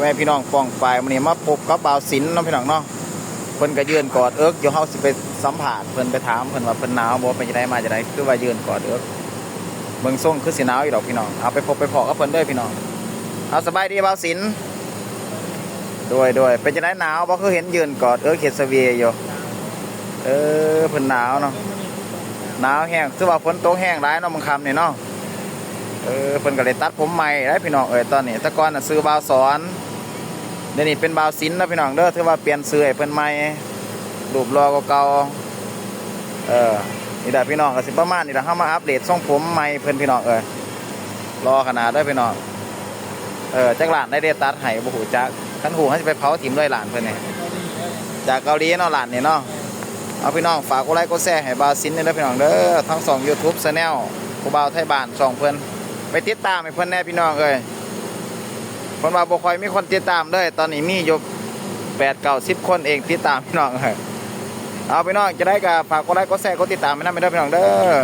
แม่พี่น้องป้องปลายมันนี่มาพบกับบ่าวศิลป์น้องพี่น้องเนาะเพิ่นก็ยืนกอดเอิกอยู่เฮาสิไปสัมภาษณ์เพิ่นไปถามเพิ่นว่าเพิ่นหนาวบ่เป็นจังไดมาจังไดคือว่ายืนกอดเอิกเบิ่งทรงคือสิหนาวอยู่ดอกพี่น้องเอาไปพบไปพอกับเพิ่นเด้อพี่น้องเอาสบายดีบ่าวศิลป์ด้วยเป็นจังไดหนาวบ่คือเห็นยืนกอดเอิกเฮ็ดสวีอยู่เพิ่นหนาวเนาะหนาวแห้งคือว่าฝนตกแห้งหลายเนาะมื้อค่ำนี่เนาะเพิ่นก็เลยตัดผมใหม่ได้พี่น้องตอนนี้แต่ก่อนน่ะซื้อบ่าวสอนเดี๋ยวนี้เป็นบ่าวศิลป์นะพี่น้องเด้อถือว่าเปลี่ยนซื้อให้เพิ่นใหม่รูปรอเก่านี่ได้พี่น้องก็สิประมาณนี้ล่ะเฮามาอัปเดตทรงผมใหม่เพิ่นพี่น้องรอขนาดได้พี่น้องจักหลานได้ตัดให้บ่ฮู้จักคันฮู้เฮาสิไปเผาถิ่มด้วยหลานเพิ่นนี่จากเกาหลีเนาะหลานนี่เนาะเอาพี่น้องฝากกดไลค์กดแชร์ให้บ่าวศิลป์นี่เด้อพี่น้องเด้อทั้ง2 YouTube Channel ผู้บ่าวไทยบ้าน2เพิ่นไปติดตามให้เพิ่นแน่พี่น้องเพิ่นว่าบ่ค่อยมีคนติดตามเลยตอนนี้มีอยู่8-9-10 คนเองติดตามพี่น้องเอาพี่น้องจะได้ก็ฝากกดไลค์กดแชร์กดติดตามให้นำเด้อพี่น้องเด้อ